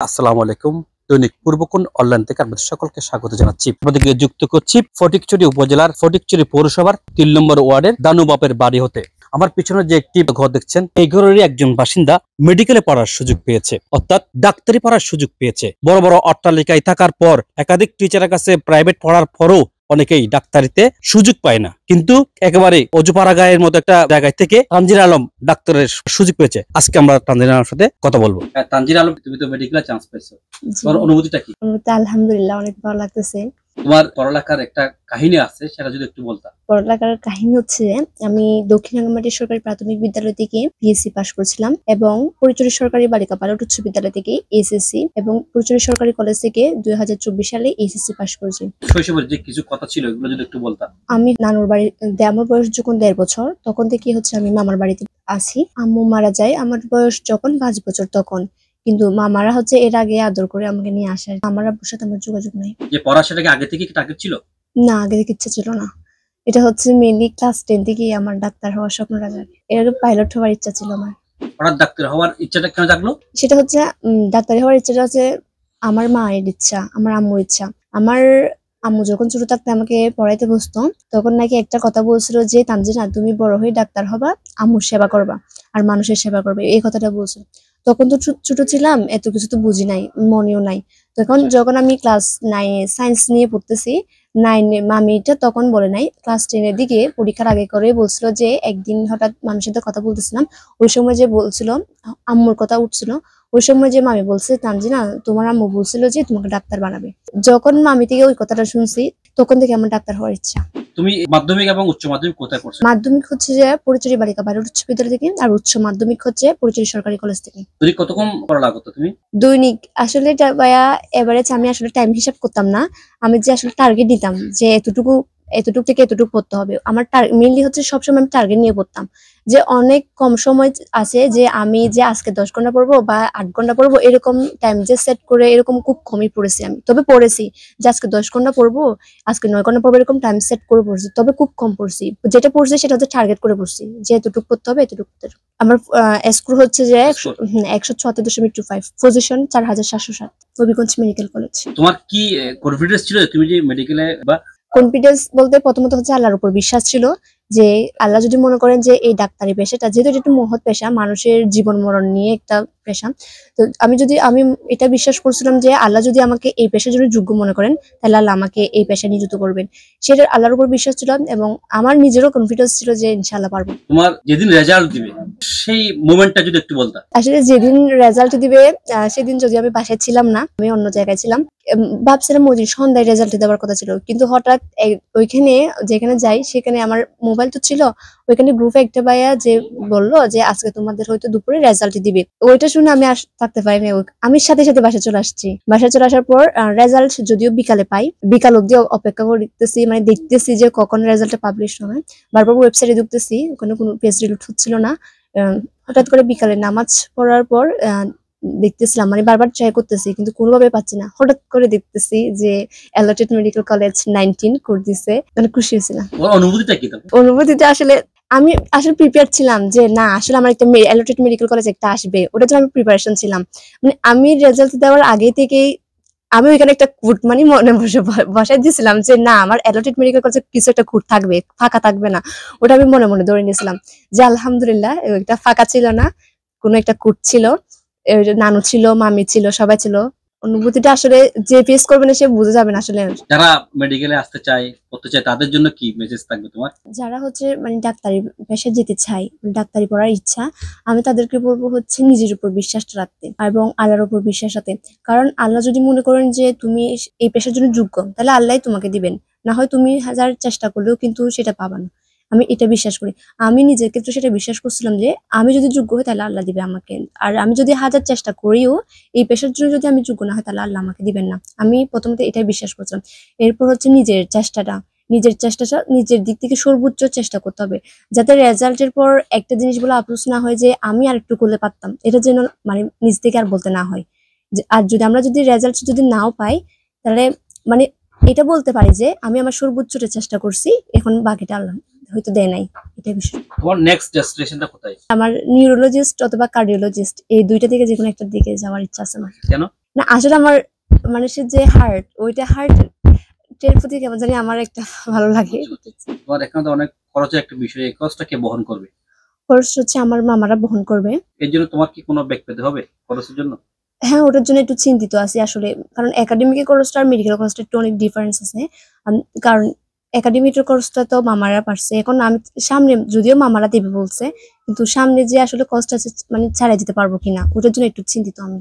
আসসালামু আলাইকুম। দৈনিক পূর্বকোণ অনলাইন থেকে আপনাদের সকলকে স্বাগত জানাচ্ছি। আপনাদেরকে যুক্ত করছি ফটিকছড়ি উপজেলার ফটিকছড়ি পৌরসভার ৩ নম্বর ওয়ার্ডের দানুবাপের বাড়ি হতে। আমার পিছনে যে একটি ঘর দেখছেন, এই ঘরেরই একজন বাসিন্দা মেডিকেলে পড়ার সুযোগ পেয়েছে, অর্থাৎ ডাক্তারি পড়ার সুযোগ পেয়েছে। বড় বড় অট্টালিকায় থাকার পর, একাধিক টিচারের কাছে প্রাইভেট পড়ার পরও অনেকেই ডাক্তারিতে সুযোগ পায় না, কিন্তু একেবারে অজুপাড়া গায়ের মতো একটা জায়গায় থেকে তানজির আলম ডাক্তারের সুযোগ পেয়েছে। আজকে আমরা তানজির আলমের সাথে কথা বলবো। তানজির আলম, তুমি তো মেডিকেলে চান্স পেয়েছো, তোমার অনুভূতিটা কি? আলহামদুলিল্লাহ, অনেক ভালো লাগতেছে। তোমার পড়ালেখার একটা কাহিনী আছে, সেটা যদি একটু বলতা। পড়ালেখার কাহিনী হচ্ছে, আমি দক্ষিণ রাঙ্গামাটি সরকারি প্রাথমিক বিদ্যালয় থেকে বিএসসি পাশ করেছিলাম এবং পরিচয় সরকারি বালিকা বালক উচ্চ বিদ্যালয় থেকে এসএসসি এবং পরিচয় সরকারি কলেজ থেকে 2024 সালে এইচএসসি পাশ করেছি। শৈশবের যে কিছু কথা ছিল, এগুলো যদি একটু বলতা। আমি নানুর বাড়ি, আমার বয়স যখন 1.5 বছর, তখন থেকে হচ্ছে আমি মামার বাড়িতে আছি। আম্মু মারা যায় আমার বয়স যখন 5 বছর তখন, কিন্তু মামারা হচ্ছে এর আগে আদর করে আমাকে নিয়ে আসে। আমার আব্বুর সাথে আমার যোগাযোগ নাই। যে পড়াশোনাটাকে আগে থেকে টার্গেট ছিল? না, আগে থেকে ইচ্ছা ছিল না। এটা হচ্ছে মেনলি ক্লাস 10 থেকে আমার ডাক্তার হওয়ার স্বপ্নটা জাগে। এর আগে পাইলট হওয়ার ইচ্ছা ছিল আমার। হঠাৎ ডাক্তার হওয়ার ইচ্ছাটা কেন জাগলো? সেটা হচ্ছে ডাক্তারি হওয়ার ইচ্ছাটা হচ্ছে আমার মায়ের ইচ্ছা, আমার আম্মুর ইচ্ছা। আমার আম্মু যখন ছোট থাকতে আমাকে পড়াইতে বসতো, তখন নাকি একটা কথা বলছিল যে, তানজিনা, তুমি বড় হয়ে ডাক্তার হবা, আম্মুর সেবা করবা আর মানুষের সেবা করবে, এই কথাটা বলছিল। তখন তো ছোট ছিলাম, এত কিছু তো বুঝি নাই, মনেও নাই। তখন যখন আমি ক্লাস 9 সায়েন্স নিয়ে পড়তেছি, 9 মামিটা তখন বলে নাই, ক্লাস 10 এর দিকে পরীক্ষার আগে করে বলছিল যে, একদিন হঠাৎ মামির সাথে কথা বলতেছিলাম, ওই সময় যে বলছিল, আম্মুর কথা উঠছিল, ওই সময় যে মামি বলছে, তানজিনা, তোমার আম্মু বলছিল যে তোমাকে ডাক্তার বানাবে। যখন মামি থেকে ওই কথাটা শুনছি, তখন থেকে আমার ডাক্তার হওয়ার ইচ্ছা। তুমি মাধ্যমিক এবং উচ্চ মাধ্যমিক কোথায় করছো? মাধ্যমিক হচ্ছে যে পরিচয় বালিকা বালক উচ্চ বিদ্যালয় থেকে, আর উচ্চ মাধ্যমিক হচ্ছে পরিচয় সরকারি কলেজ থেকে। তুমি কতক্ষণ পড়ালেখা করতো তুমি? দৈনিক আসলে ভাইয়া এভারেজ আমি আসলে টাইম হিসাব করতাম না। আমি যে আসলে টার্গেট দিতাম যে এতটুকু থেকে এতটুকু পড়তে হবে, আমার মেইনলি হচ্ছে সবসময় আমি টার্গেট নিয়ে পড়তাম। যে অনেক কম সময় আছে যে আমি যে আজকে 10 ঘন্টা পড়বো বা 8 ঘন্টা পড়বো, এরকম টাইম যে সেট করে এরকম খুব কমই পড়েছি আমি। তবে পড়েছি যে আজকে 10 ঘন্টা পড়বো, আজকে 9 ঘন্টা পড়বো, এরকম টাইম সেট করে পড়ছি, তবে খুব কম পড়ছি। যেটা পড়ছি সেটা হচ্ছে টার্গেট করে পড়ছি যে এতটুকু পড়তে হবে, এতটুকু। আমার স্কোর হচ্ছে যে 176.25, পজিশন 4760, হবিগঞ্জ মেডিকেল কলেজ। তোমার কি কনফিডেন্স ছিল তুমি যে মেডিকেলে বা? কনফিডেন্স বলতে প্রথমত হচ্ছে আল্লাহর উপর বিশ্বাস ছিল, যে আল্লাহ যদি মনে করেন যে এই ডাক্তারি পেশাটা, যেহেতু এটা একটা মহৎ পেশা, মানুষের জীবন মরণ নিয়ে একটা পেশা, তো আমি এটা বিশ্বাস করছিলাম যে আল্লাহ যদি আমাকে এই পেশার জন্য যোগ্য মনে করেন, তাহলে আল্লাহ আমাকে এই পেশায় নিযুক্ত করবেন। সেটা আল্লাহর উপর বিশ্বাস ছিল এবং আমার নিজেরও কনফিডেন্স ছিল যে ইনশাআল্লাহ পারবো। তোমার যেদিন রেজাল্ট দিবে সেই মোমেন্টটা যদি একটু বলতা। আসলে যেদিন রেজাল্ট দিবে, সেদিন যদি আমি বাসায় ছিলাম না, আমি অন্য জায়গায় ছিলাম। ভাবছিলাম ওই দিন সন্ধ্যায় রেজাল্ট দেওয়ার কথা ছিল, কিন্তু হঠাৎ ওইখানে যেখানে যাই, সেখানে আমার মোবাইল তো ছিল, ওইখানে গ্রুপে একটা ভাইয়া যে বললো যে আজকে তোমাদের হয়তো দুপুরে রেজাল্ট দিবে। ওইটা শুনে আমি আর থাকতে পারিনি, আমি সাথে সাথে বাসায় চলে আসছি। বাসায় চলে আসার পর রেজাল্ট যদিও বিকালে পাই, বিকাল অব্দি অপেক্ষা করে দেখতেছি, মানে দেখতেছি যে কখন রেজাল্টটা পাবলিশ হবে। বারবার ওয়েবসাইটে ঢুকতেছি, ওখানে কোনো পেজ রিলোড হচ্ছিল না। হঠাৎ করে বিকালে নামাজ পড়ার পর দেখতেছিলাম, মানে বারবার ট্রাই করতেছি কিন্তু কোনোভাবে পাচ্ছি না। হঠাৎ করে দেখতেছি যে অ্যালটেড মেডিকেল কলেজ 19 কোড দিছে, মানে খুশি হয়েছিলাম। অনুভূতিটা কি? অনুভূতিটা আসলে আমি প্রিপেয়ার ছিলাম যে না, আসলে আমার একটা অ্যালটেড মেডিকেল কলেজ একটা আসবে, ওটার জন্য আমি প্রিপারেশন ছিলাম। মানে আমি রেজাল্ট দেওয়ার আগে থেকেই আমি ওইখানে একটা কোড মানে মনে বসাই দিয়েছিলাম যে না, আমার অ্যালটেড মেডিকেল কলেজে কিছু একটা কোড থাকবে, ফাঁকা থাকবে না। ওটা আমি মনে মনে ধরে নিয়েছিলাম যে আলহামদুলিল্লাহ এটা ফাঁকা ছিল না, কোনো একটা কোড ছিল। নানু ছিল, মামি ছিল, সবাই ছিল। অনুভূতিটা আসলে যে ফেস করবে না সে বুঝে যাবে না। আসলে যারা মেডিকেলে আসতে চায়, করতে চায়, তাদের জন্য কি মেসেজ থাকবে তোমার? যারা হচ্ছে মানে ডাক্তারি পেশায় যেতে চায়, ডাক্তারি পড়ার ইচ্ছা, আমি তাদেরকে বলবো হচ্ছে নিজের উপর বিশ্বাসটা রাখতে এবং আল্লাহর উপর বিশ্বাস রাখতে। কারণ আল্লাহ যদি মনে করেন যে তুমি এই পেশার জন্য যোগ্য, তাহলে আল্লাহই তোমাকে দিবেন। না হয় তুমি হাজার চেষ্টা করলেও কিন্তু সেটা পাবা না। আমি এটা বিশ্বাস করি। আমি নিজের ক্ষেত্রে সেটা বিশ্বাস করছিলাম যে আমি যদি যোগ্য হই তাহলে আল্লাহ দিবে আমাকে। আর আমি যদি হাজার চেষ্টা করিও এই পেশার জন্য যদি আমি যোগ্য না হয়, তাহলে আল্লাহ আমাকে দিবেন না। আমি প্রথমত এটাই বিশ্বাস করছিলাম। এরপর হচ্ছে নিজের চেষ্টাটা নিজের দিক থেকে সর্বোচ্চ চেষ্টা করতে হবে, যাতে রেজাল্টের পর একটা জিনিস বলে আফসোস না হয় যে আমি আর একটু করলে পারতাম, এটা যেন মানে নিজ থেকে আর বলতে না হয়। আর আমরা যদি রেজাল্ট যদি নাও পাই, তাহলে মানে এটা বলতে পারি যে আমি আমার সর্বোচ্চটা চেষ্টা করছি, এখন বাকিটা আল্লাহ হয়তো দেয় নাই। এটা বিষয়। তোমার নেক্সট ডেস্টিনেশনটা কোথায়? আমার নিউরোলজিস্ট অথবা কার্ডিওলজিস্ট, এই দুইটা থেকে যে কোনো একটা দিকে যাওয়ার ইচ্ছা আছে আমার। কেন? না আসলে আমার মানুষের যে হার্ট, ওইটা হার্ট এর প্রতি কেমন জানি আমার একটা ভালো লাগে। তোমার এখানে তো অনেক খরচের একটা বিষয়, এই খরচটা কে বহন করবে? খরচ হচ্ছে আমার মামারা বহন করবে। এর জন্য তোমার কি কোনো ব্যাগ পেতে হবে খরচের জন্য? হ্যাঁ, ওটার জন্য একটু চিন্তিত আছি আসলে। কারণ একাডেমিক খরচটা আর মেডিকেল খরচটা একটু অনেক ডিফারেন্স আছে। কারণ একাডেমিকের খরচটা তো মামারা পারছে। এখন আমি সামনে যদিও মামারা দেবে বলছে, কিন্তু সামনে যে আসলে কষ্ট আছে মানে ছাড়াই দিতে পারবো কিনা ওটার জন্য একটু চিন্তিত আমি।